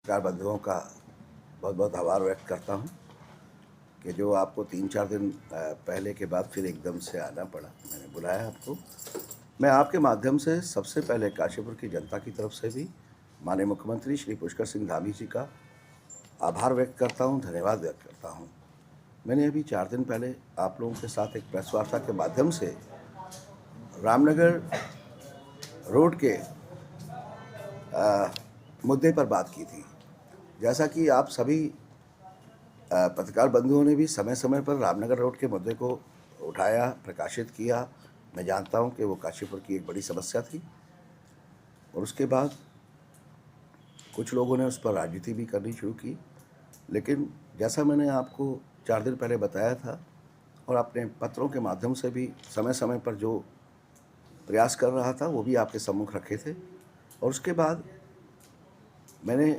पत्रकार बंधुओं का बहुत बहुत आभार व्यक्त करता हूं कि जो आपको 3-4 दिन पहले के बाद फिर एकदम से आना पड़ा। मैंने बुलाया आपको। मैं आपके माध्यम से सबसे पहले काशीपुर की जनता की तरफ से भी माननीय मुख्यमंत्री श्री पुष्कर सिंह धामी जी का आभार व्यक्त करता हूं, धन्यवाद व्यक्त करता हूं। मैंने अभी 4 दिन पहले आप लोगों के साथ एक प्रेस वार्ता के माध्यम से रामनगर रोड के मुद्दे पर बात की थी। जैसा कि आप सभी पत्रकार बंधुओं ने भी समय समय पर रामनगर रोड के मुद्दे को उठाया, प्रकाशित किया। मैं जानता हूं कि वो काशीपुर की एक बड़ी समस्या थी और उसके बाद कुछ लोगों ने उस पर राजनीति भी करनी शुरू की। लेकिन जैसा मैंने आपको 4 दिन पहले बताया था और अपने पत्रों के माध्यम से भी समय समय पर जो प्रयास कर रहा था वो भी आपके सम्मुख रखे थे। और उसके बाद मैंने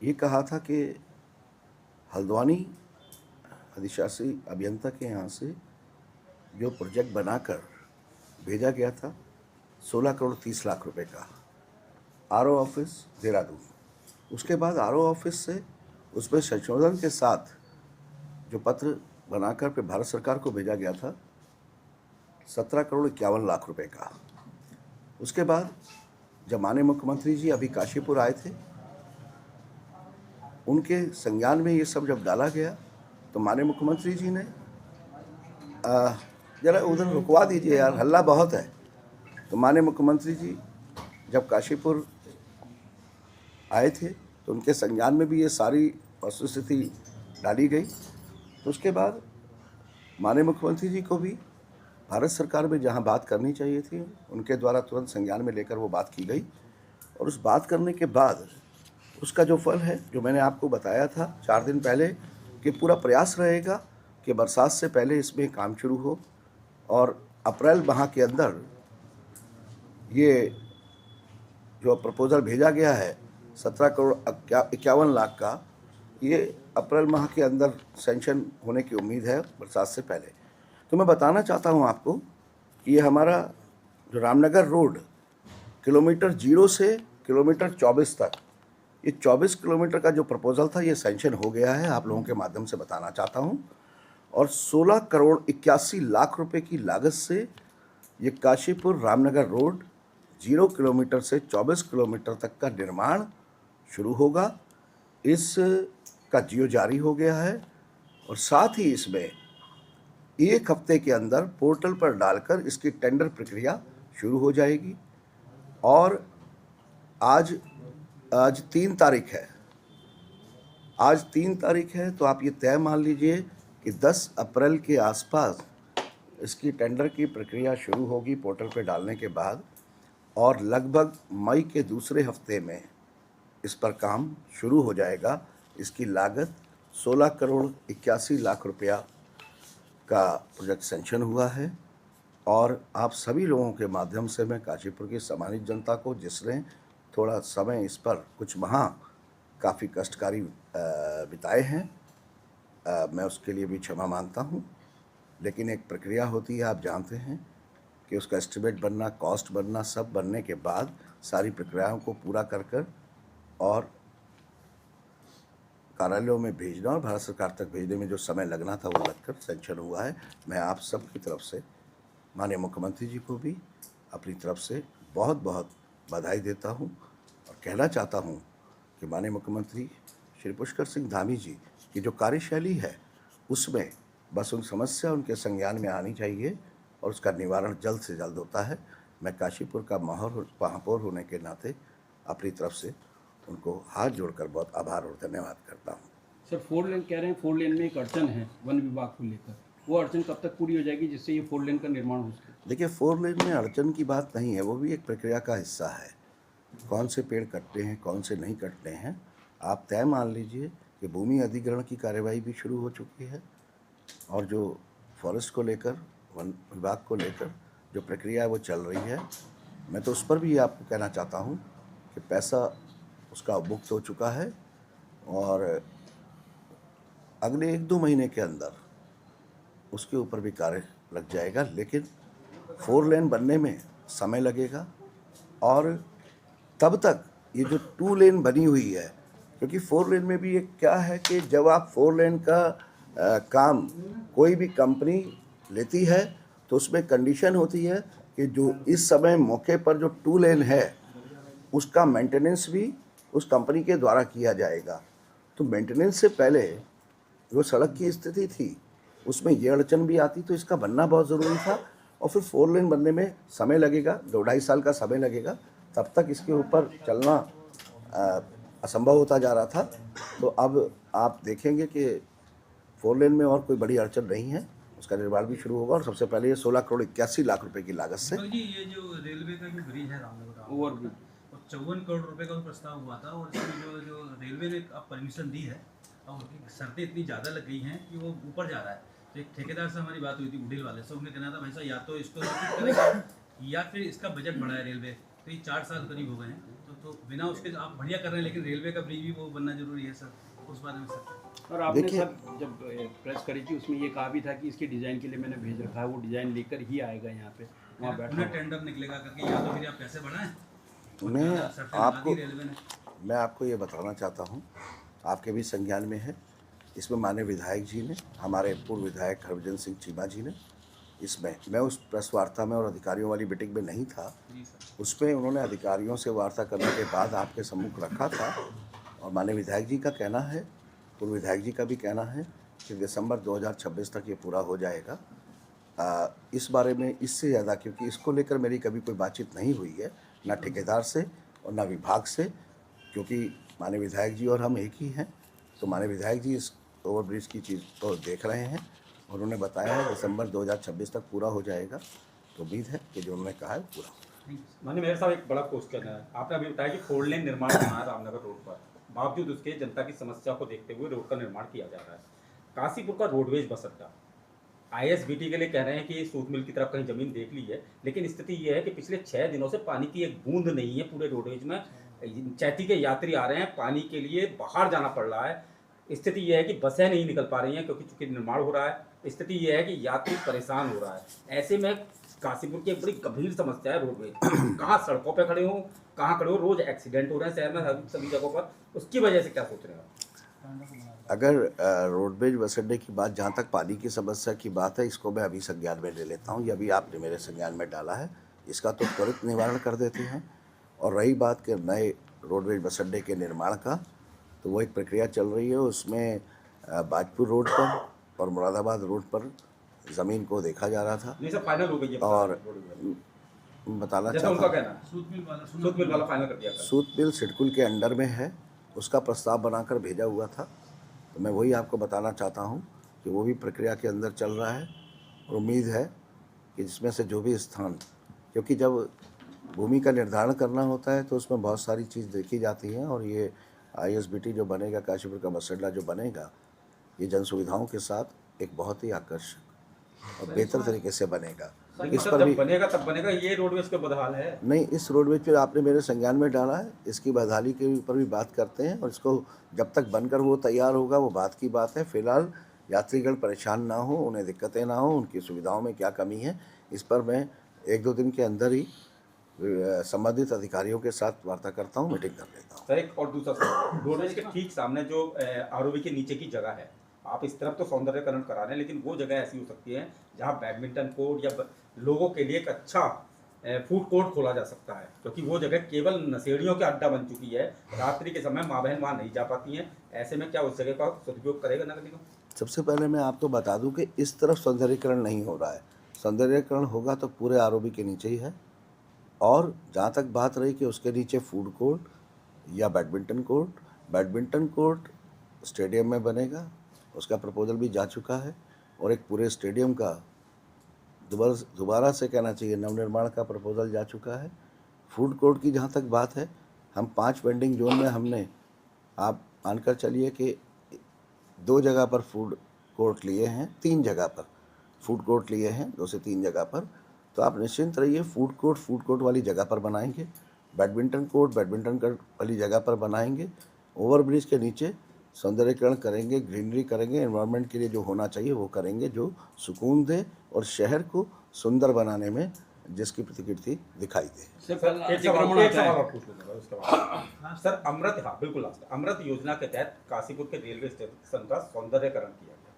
ये कहा था कि हल्द्वानी अधिशासी अभियंता के यहाँ से जो प्रोजेक्ट बनाकर भेजा गया था 16 करोड़ 30 लाख रुपए का, आरओ ऑफिस देहरादून, उसके बाद आरओ ऑफिस से उसमें संशोधन के साथ जो पत्र बनाकर फिर भारत सरकार को भेजा गया था 17 करोड़ 51 लाख रुपए का। उसके बाद जब माननीय मुख्यमंत्री जी अभी काशीपुर आए थे, उनके संज्ञान में ये सब जब डाला गया तो माननीय मुख्यमंत्री जी ने जरा उधर रुकवा दीजिए यार, हल्ला बहुत है। तो माननीय मुख्यमंत्री जी जब काशीपुर आए थे तो उनके संज्ञान में भी ये सारी वस्तुस्थिति डाली गई। तो उसके बाद माननीय मुख्यमंत्री जी को भी भारत सरकार में जहां बात करनी चाहिए थी उनके द्वारा तुरंत संज्ञान में लेकर वो बात की गई। और उस बात करने के बाद उसका जो फल है, जो मैंने आपको बताया था 4 दिन पहले, कि पूरा प्रयास रहेगा कि बरसात से पहले इसमें काम शुरू हो और अप्रैल माह के अंदर ये जो प्रपोज़ल भेजा गया है 17 करोड़ 51 लाख का, ये अप्रैल माह के अंदर सैंक्शन होने की उम्मीद है बरसात से पहले। तो मैं बताना चाहता हूँ आपको कि ये हमारा जो रामनगर रोड किलोमीटर 0 से किलोमीटर 24 तक, ये 24 किलोमीटर का जो प्रपोज़ल था ये सैंक्शन हो गया है, आप लोगों के माध्यम से बताना चाहता हूँ। और 16 करोड़ 81 लाख रुपए की लागत से ये काशीपुर रामनगर रोड 0 किलोमीटर से 24 किलोमीटर तक का निर्माण शुरू होगा। इस का जियो जारी हो गया है और साथ ही इसमें 1 हफ्ते के अंदर पोर्टल पर डालकर इसकी टेंडर प्रक्रिया शुरू हो जाएगी। और आज 3 तारीख है, आज 3 तारीख है, तो आप ये तय मान लीजिए कि 10 अप्रैल के आसपास इसकी टेंडर की प्रक्रिया शुरू होगी पोर्टल पे डालने के बाद, और लगभग मई के दूसरे हफ्ते में इस पर काम शुरू हो जाएगा। इसकी लागत 16 करोड़ 81 लाख रुपया का प्रोजेक्ट सैंक्शन हुआ है। और आप सभी लोगों के माध्यम से मैं काशीपुर की सम्मानित जनता को, जिसने थोड़ा समय इस पर कुछ माह काफ़ी कष्टकारी बिताए हैं, मैं उसके लिए भी क्षमा मांगता हूँ। लेकिन एक प्रक्रिया होती है, आप जानते हैं कि उसका एस्टिमेट बनना, कॉस्ट बनना, सब बनने के बाद सारी प्रक्रियाओं को पूरा कर और कार्यालयों में भेजना और भारत सरकार तक भेजने में जो समय लगना था वो लगकर सैंक्शन हुआ है। मैं आप सब की तरफ से माननीय मुख्यमंत्री जी को भी अपनी तरफ से बहुत बहुत बधाई देता हूँ और कहना चाहता हूँ कि माननीय मुख्यमंत्री श्री पुष्कर सिंह धामी जी की जो कार्यशैली है उसमें बस उन समस्या उनके संज्ञान में आनी चाहिए और उसका निवारण जल्द से जल्द होता है। मैं काशीपुर का महापौर होने के नाते अपनी तरफ से उनको हाथ जोड़कर बहुत आभार और धन्यवाद करता हूँ। सर, 4 लेन कह रहे हैं, 4 लेन में एक अड़चन है वन विभाग को लेकर, वो अड़चन कब तक पूरी हो जाएगी जिससे ये 4 लेन का निर्माण हो सके? देखिए, 4 लेन में अड़चन की बात नहीं है, वो भी एक प्रक्रिया का हिस्सा है। कौन से पेड़ कटते हैं, कौन से नहीं कटते हैं, आप तय मान लीजिए कि भूमि अधिग्रहण की कार्यवाही भी शुरू हो चुकी है और जो फॉरेस्ट को लेकर, वन विभाग को लेकर जो प्रक्रिया है वो चल रही है। मैं तो उस पर भी आपको कहना चाहता हूँ कि पैसा उसका मुक्त हो चुका है और अगले 1-2 महीने के अंदर उसके ऊपर भी कार्य लग जाएगा। लेकिन 4 लेन बनने में समय लगेगा और तब तक ये जो 2 लेन बनी हुई है क्योंकि 4 लेन में भी एक क्या है कि जब आप 4 लेन का काम कोई भी कंपनी लेती है तो उसमें कंडीशन होती है कि जो इस समय मौके पर जो 2 लेन है उसका मेंटेनेंस भी उस कंपनी के द्वारा किया जाएगा। तो मेंटेनेंस से पहले जो सड़क की स्थिति थी उसमें ये अड़चन भी आती, तो इसका बनना बहुत ज़रूरी था। और फिर 4 लेन बनने में समय लगेगा, 2-2.5 साल का समय लगेगा, तब तक इसके ऊपर चलना असंभव होता जा रहा था। तो अब आप देखेंगे कि 4 लेन में और कोई बड़ी अड़चन नहीं है, उसका निर्माण भी शुरू होगा। और सबसे पहले ये 16 करोड़ 81 लाख रुपए की लागत से जी, ये जो रेलवे का जो ब्रिज है रामनगर ओवरब्रिज। और 54 करोड़ रुपए का प्रस्ताव हुआ था और इसमें जो रेलवे ने अब परमिशन दी है और उनकी शर्तें इतनी ज़्यादा लग गई हैं कि वो ऊपर जा रहा है। तो एक ठेकेदार से हमारी बात हुई थी उड़ील वाले से, उन्होंने कहना था भाई साहब या तो इसको रिपीट करेंगे या फिर इसका बजट बढ़ाए रेलवे। तो ये 4 साल करीब हो गए हैं, तो बिना उसके आप बढ़िया कर रहे हैं, लेकिन रेलवे का ब्रिज भी वो बनना जरूरी है सर, उस बारे में सर। और आपने देखिए- सर जब प्रेस करी थी उसमें ये कहा भी था कि इसके डिज़ाइन के लिए मैंने भेज रखा है, वो डिज़ाइन लेकर ही आएगा यहाँ पे, वहाँ बैठा उन्हें होगा। टेंडर निकलेगा करके, या तो फिर आप पैसे बढ़ाएं। मैं आपको ये बताना चाहता हूँ, आपके भी संज्ञान में है, इसमें माननीय विधायक जी ने, हमारे पूर्व विधायक हरभजन सिंह चीमा जी ने, इसमें मैं उस प्रेस वार्ता में और अधिकारियों वाली मीटिंग में नहीं था, उसमें उन्होंने अधिकारियों से वार्ता करने के बाद आपके सम्मुख रखा था। और माननीय विधायक जी का कहना है, पूर्व विधायक जी का भी कहना है कि दिसंबर 2026 तक ये पूरा हो जाएगा। इस बारे में इससे ज़्यादा, क्योंकि इसको लेकर मेरी कभी कोई बातचीत नहीं हुई है, ना ठेकेदार से और ना विभाग से, क्योंकि माननीय विधायक जी और हम एक ही हैं। तो माननीय विधायक जी इस ओवरब्रिज की चीज़ को देख रहे हैं और उन्होंने बताया है दिसंबर 2026 तक पूरा हो जाएगा। तो उम्मीद है कि जो उन्होंने कहा है वो पूरा होगा। माननीय मेयर साहब, एक बड़ा क्वेश्चन है। आपने अभी बताया कि 4 लेन निर्माण होना है रामनगर रोड पर, बावजूद उसके जनता की समस्या को देखते हुए रोड का निर्माण किया जा रहा है। काशीपुर का रोडवेज बस अड्डा ISBT के लिए कह रहे हैं कि सूत मिल की तरफ कहीं जमीन देख ली है, लेकिन स्थिति ये है कि पिछले 6 दिनों से पानी की एक बूंद नहीं है पूरे रोडवेज में। चैती के यात्री आ रहे हैं, पानी के लिए बाहर जाना पड़ रहा है। स्थिति यह है कि बसें नहीं निकल पा रही हैं क्योंकि चूंकि निर्माण हो रहा है। स्थिति यह है कि यात्री परेशान हो रहा है। ऐसे में काशीपुर की एक बड़ी गंभीर समस्या है रोडवेज। कहाँ सड़कों पे खड़े हो, कहाँ खड़े हो, रोज एक्सीडेंट हो रहे हैं शहर में सभी जगहों पर। उसकी वजह से क्या सोच रहे हैं? अगर रोडवेज बस अड्डे की बात, जहाँ तक पानी की समस्या की बात है, इसको मैं अभी संज्ञान में ले लेता हूँ। ये अभी आपने मेरे संज्ञान में डाला है, इसका तो त्वरित निवारण कर देते हैं। और रही बात के नए रोडवेज बस अड्डे के निर्माण का, तो वो एक प्रक्रिया चल रही है। उसमें बाजपुर रोड पर और मुरादाबाद रोड पर ज़मीन को देखा जा रहा था। नहीं सर, फाइनल हो गई है। और बताना जैसा उनका चाहता कहना है, सूत सूत मिल वाला फाइनल कर दिया था। सूत मिल सिडकुल के अंडर में है, उसका प्रस्ताव बनाकर भेजा हुआ था। तो मैं वही आपको बताना चाहता हूँ कि वो भी प्रक्रिया के अंदर चल रहा है। और उम्मीद है कि जिसमें से जो भी स्थान, क्योंकि जब भूमि का निर्धारण करना होता है तो उसमें बहुत सारी चीज़ देखी जाती हैं। और ये ISBT जो बनेगा, काशीपुर का बस अड्डा जो बनेगा, ये जन सुविधाओं के साथ एक बहुत ही आकर्षक और बेहतर तरीके से बनेगा। लेकिन इस सर, पर जब भी बनेगा तब बनेगा, ये रोडवेज के बदहाल है। नहीं, इस रोडवेज पे आपने मेरे संज्ञान में डाला है, इसकी बदहाली के ऊपर भी बात करते हैं। और इसको जब तक बनकर वो तैयार होगा वो बात की बात है। फिलहाल यात्रीगण परेशान ना हो, उन्हें दिक्कतें ना हो, उनकी सुविधाओं में क्या कमी है, इस पर मैं 1-2 दिन के अंदर ही संबंधित अधिकारियों के साथ वार्ता करता हूँ, मीटिंग कर लेता हूँ। सर, एक और दूसरा सवाल, रोडवेज के ठीक सामने जो ROB के नीचे की जगह है, आप इस तरफ तो सौंदर्यकरण करा रहे हैं, लेकिन वो जगह ऐसी हो सकती है जहाँ बैडमिंटन कोर्ट या लोगों के लिए एक अच्छा फूड कोर्ट खोला जा सकता है, क्योंकि वो जगह केवल नशेड़ियों का अड्डा बन चुकी है। रात्रि के समय माँ बहन वहाँ नहीं जा पाती हैं। ऐसे में क्या उस जगह का सदुपयोग करेगा नगर निगम? सबसे पहले मैं आपको बता दूं कि इस तरफ सौंदर्यीकरण नहीं हो रहा है। सौंदर्यीकरण होगा तो पूरे ROB के नीचे ही है। और जहाँ तक बात रही कि उसके नीचे फूड कोर्ट या बैडमिंटन कोर्ट स्टेडियम में बनेगा, उसका प्रपोजल भी जा चुका है। और एक पूरे स्टेडियम का दोबारा से कहना चाहिए नवनिर्माण का प्रपोजल जा चुका है। फूड कोर्ट की जहाँ तक बात है, हम 5 वेंडिंग जोन में हमने, आप मानकर चलिए कि 2 जगह पर फूड कोर्ट लिए हैं, 3 जगह पर फूड कोर्ट लिए हैं, 2 से 3 जगह पर। तो आप निश्चिंत रहिए, फूड कोर्ट वाली जगह पर बनाएंगे, बैडमिंटन कोर्ट वाली जगह पर बनाएंगे, ओवरब्रिज के नीचे सौंदर्यीकरण करेंगे, ग्रीनरी करेंगे, एनवायरनमेंट के लिए जो होना चाहिए वो करेंगे, जो सुकून दे और शहर को सुंदर बनाने में जिसकी प्रतिकृति दिखाई दे। सर सर कल एक सवाल अतिक्रमण आता और है। पूछ लूंगा उसके बाद। सर अमृत, हाँ बिल्कुल लास्ट, अमृत योजना के तहत काशीपुर के रेलवे स्टेशन का सौंदर्यकरण किया गया,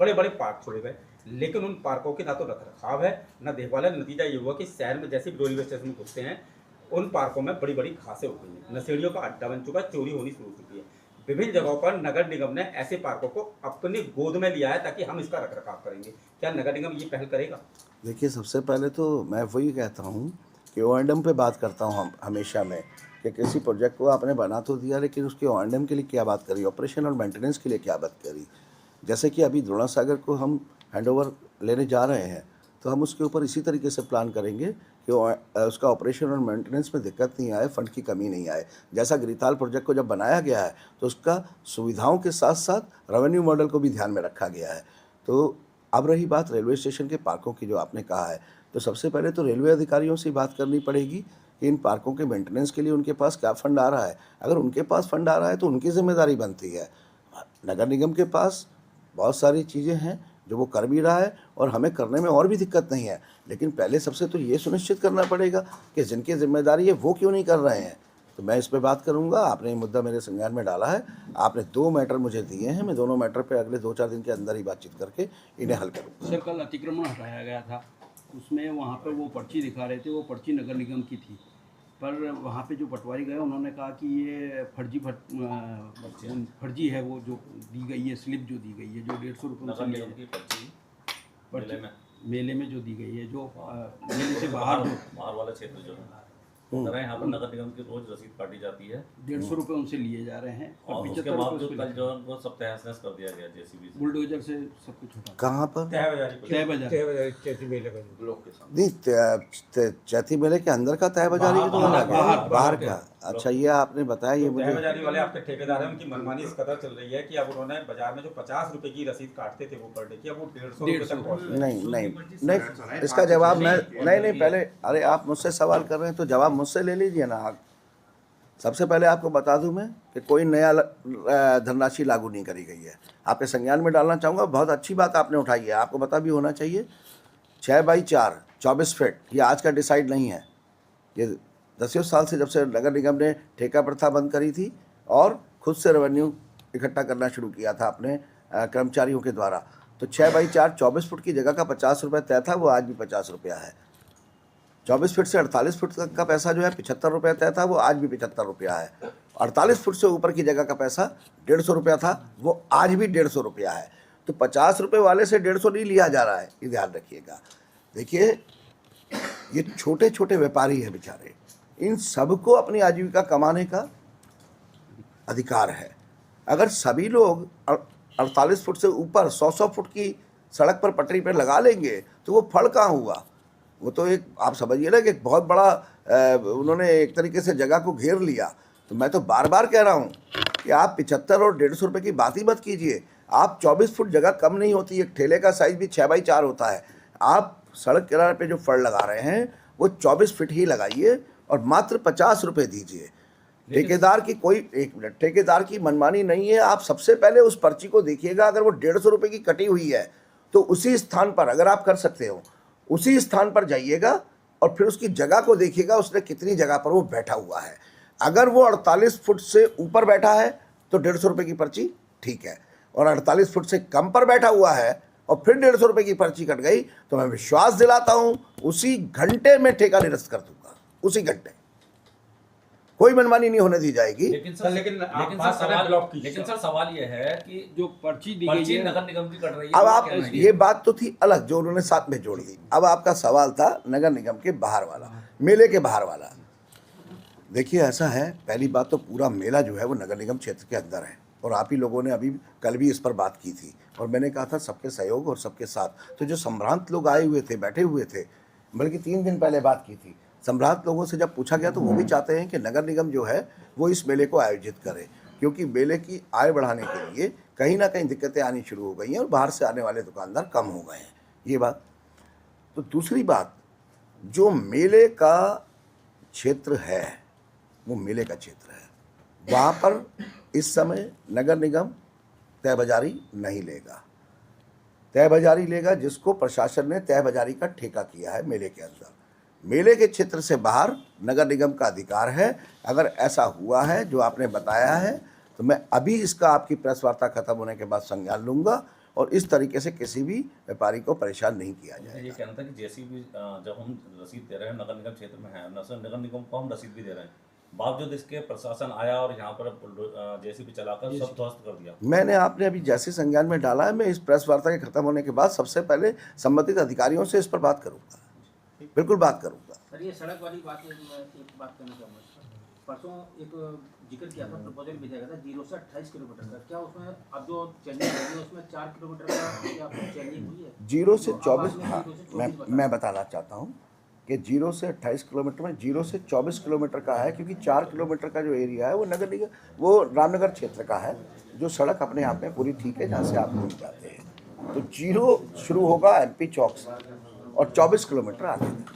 बड़े बड़े पार्क छोड़े गए, लेकिन उन पार्कों की ना तो रख रखाव है न देखभाल है। नतीजा ये हुआ कि शहर में जैसे भी रेलवे स्टेशन में घुसते हैं उन पार्कों में बड़ी बड़ी घासें हो गई हैं, नशेड़ियों का अड्डा बन चुका है, चोरी होनी शुरू हो चुकी है। विभिन्न जगहों पर नगर निगम ने ऐसे पार्कों को अपनी गोद में लिया है ताकि हम इसका रख रखाव करेंगे। क्या नगर निगम ये पहल करेगा? देखिए, सबसे पहले तो मैं वही कहता हूँ कि O&M पे बात करता हूँ हम हमेशा में कि किसी प्रोजेक्ट को आपने बना तो दिया, लेकिन उसके O&M के लिए क्या बात करी, ऑपरेशन और मेंटेनेंस के लिए क्या बात करी। जैसे कि अभी द्रोणासागर को हम हैंडओवर लेने जा रहे हैं, तो हम उसके ऊपर इसी तरीके से प्लान करेंगे कि उसका ऑपरेशन और मेंटेनेंस में दिक्कत नहीं आए, फंड की कमी नहीं आए। जैसा गिरिताल प्रोजेक्ट को जब बनाया गया है तो उसका सुविधाओं के साथ साथ रेवेन्यू मॉडल को भी ध्यान में रखा गया है। तो अब रही बात रेलवे स्टेशन के पार्कों की जो आपने कहा है, तो सबसे पहले तो रेलवे अधिकारियों से बात करनी पड़ेगी कि इन पार्कों के मेंटेनेंस के लिए उनके पास क्या फ़ंड आ रहा है। अगर उनके पास फ़ंड आ रहा है तो उनकी जिम्मेदारी बनती है। नगर निगम के पास बहुत सारी चीज़ें हैं जो वो कर भी रहा है और हमें करने में और भी दिक्कत नहीं है, लेकिन पहले सबसे तो ये सुनिश्चित करना पड़ेगा कि जिनकी जिम्मेदारी है वो क्यों नहीं कर रहे हैं। तो मैं इस पे बात करूंगा। आपने ये मुद्दा मेरे संज्ञान में डाला है, आपने 2 मैटर मुझे दिए हैं, मैं दोनों मैटर पे अगले 2-4 दिन के अंदर ही बातचीत करके इन्हें हल करूँगा। सर कल अतिक्रमण हटाया गया था, उसमें वहाँ पर वो पर्ची दिखा रहे थे, वो पर्ची नगर निगम की थी, पर वहाँ पे जो पटवारी गए उन्होंने कहा कि ये फर्जी है, वो जो दी गई है स्लिप जो दी गई है, जो 150 रुपये नगर निगम की पर्ची मेले में जो दी गई है, जो मेले से बाहर जो बाहर वाला क्षेत्र जो है तरह यहाँ पर नगर निगम की रोज रसीद काटी जाती है, 150 रुपये उनसे लिए जा रहे हैं और उसके 75 बावजूद रुपये कल जो है उनको सब तहस नहस कर दिया गया जेसीबी से। बुलडोजर से सब कुछ हटा कहाँ पर? तय बाजार नहीं, चैती मेले के अंदर का तय बाजारी की तो बाहर का। अच्छा, ये आपने बताया, ये मुझे तहबाजारी वाले आपके ठेकेदार हैं, उनकी मनमानी इस कदर चल रही है कि अब उन्होंने बाजार में जो 50 रुपए की रसीद काटते थे वो पर डे की, अब वो 150 रुपए तक पहुंच गए। नहीं, इसका जवाब मैं नहीं पहले, अरे आप मुझसे सवाल कर रहे हैं तो जवाब मुझसे ले लीजिए ना। सबसे पहले आपको बता दूं मैं कि कोई नया धनराशि लागू नहीं करी गई है, आपके संज्ञान में डालना चाहूँगा। बहुत अच्छी बात आपने उठाई है, आपको पता भी होना चाहिए 6x4 24 फीट ये आज का डिसाइड नहीं है। ये 10 साल से जब से नगर निगम ने ठेका प्रथा बंद करी थी और खुद से रेवेन्यू इकट्ठा करना शुरू किया था अपने कर्मचारियों के द्वारा, तो 6x4 24 फुट की जगह का 50 रुपये तय था, वो आज भी 50 रुपया है। 24 फीट से 48 फुट तक का पैसा जो है 75 रुपया तय था, वो आज भी 75 रुपया है। 48 फुट से ऊपर की जगह का पैसा 150 रुपया था, वो आज भी 150 रुपया है। तो 50 रुपये वाले से 150 नहीं लिया जा रहा है, ये ध्यान रखिएगा। देखिए, ये छोटे छोटे व्यापारी हैं बेचारे, इन सबको अपनी आजीविका कमाने का अधिकार है। अगर सभी लोग 48 फुट से ऊपर 100 फुट की सड़क पर पटरी पर लगा लेंगे तो वो फल कहाँ हुआ? वो तो एक, आप समझिए ना कि एक बहुत बड़ा उन्होंने एक तरीके से जगह को घेर लिया। तो मैं तो बार बार कह रहा हूँ कि आप 75 और 150 रुपये की बात ही मत कीजिए। आप 24 फुट जगह कम नहीं होती, एक ठेले का साइज़ भी 6x4 होता है। आप सड़क किनारे पे जो फड़ लगा रहे हैं वो 24 फीट ही लगाइए और मात्र 50 रुपये दीजिए। ठेकेदार की कोई, एक मिनट, ठेकेदार की मनमानी नहीं है। आप सबसे पहले उस पर्ची को देखिएगा, अगर वो 150 रुपये की कटी हुई है तो उसी स्थान पर, अगर आप कर सकते हो, उसी स्थान पर जाइएगा और फिर उसकी जगह को देखिएगा, उसने कितनी जगह पर वो बैठा हुआ है। अगर वो 48 फुट से ऊपर बैठा है तो 150 रुपये की पर्ची ठीक है, और 48 फुट से कम पर बैठा हुआ है और फिर 150 रुपये की पर्ची कट गई तो मैं विश्वास दिलाता हूँ उसी घंटे में ठेका निरस्त कर दूंगा, उसी घंटे। कोई मनमानी नहीं होने दी जाएगी। लेकिन सर सवाल ये है कि जो पर्ची दी पर्ची गई है नगर निगम की कट रही है, अब वो आप, क्या नहीं? ये बात तो थी अलग जो उन्होंने साथ में जोड़ दी। अब आपका सवाल था नगर निगम के बाहर वाला, मेले के बाहर वाला। देखिए, ऐसा है, पहली बात तो पूरा मेला जो है वो नगर निगम क्षेत्र के अंदर है, और आप ही लोगों ने अभी कल भी इस पर बात की थी, और मैंने कहा था सबके सहयोग और सबके साथ। तो जो संभ्रांत लोग आए हुए थे, बैठे हुए थे, बल्कि 3 दिन पहले बात की थी, संभ्रांत लोगों से जब पूछा गया तो वो भी चाहते हैं कि नगर निगम जो है वो इस मेले को आयोजित करे, क्योंकि मेले की आय बढ़ाने के लिए कहीं ना कहीं दिक्कतें आनी शुरू हो गई हैं और बाहर से आने वाले दुकानदार कम हो गए हैं। ये बात। तो दूसरी बात, जो मेले का क्षेत्र है वो मेले का क्षेत्र है, वहाँ पर इस समय नगर निगम तय बाजारी नहीं लेगा। तय बाजारी लेगा जिसको प्रशासन ने तय बाजारी का ठेका किया है मेले के अंदर। मेले के क्षेत्र से बाहर नगर निगम का अधिकार है। अगर ऐसा हुआ है जो आपने बताया है तो मैं अभी इसका आपकी प्रेस वार्ता खत्म होने के बाद संज्ञान लूँगा और इस तरीके से किसी भी व्यापारी को परेशान नहीं किया मुझे जाएगा। ये कहना था कि जैसी भी जब हम रसीद दे रहे हैं नगर निगम क्षेत्र में है, नगर निगम को हम रसीद भी दे रहे हैं, बावजूद इसके प्रशासन आया और यहाँ पर जैसी भी चलाकर सब ध्वस्त कर दिया। मैंने आपने अभी जैसे संज्ञान में डाला है, मैं इस प्रेस वार्ता के खत्म होने के बाद सबसे पहले संबंधित अधिकारियों से इस पर बात करूँगा, बिल्कुल बात करूँगा। सर ये सड़क वाली बात में मैं एक बात कहना चाहूँगा। परसों एक जिक्र किया था, प्रपोजल भेजा गया था 0 से 28 किलोमीटर का, क्या उसमें अब जो चेंजिंग होगी उसमें 4 किलोमीटर का क्या चेंजिंग हुई है? 0 से 24, में हाँ 0 से 24 मैं बताना चाहता हूँ कि 0 से 28 किलोमीटर में 0 से 24 किलोमीटर का है, क्योंकि 4 किलोमीटर का जो एरिया है वो नगर निगम, वो रामनगर क्षेत्र का है, जो सड़क अपने आप में पूरी ठीक है जहाँ से आप घूम जाते हैं। तो 0 शुरू होगा MP चौक से और 24 किलोमीटर आगे तक।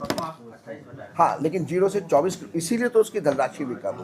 परसों आप 28 बताया। हाँ, लेकिन 0 से 24 इसीलिए तो उसकी धनराशि भी कम है।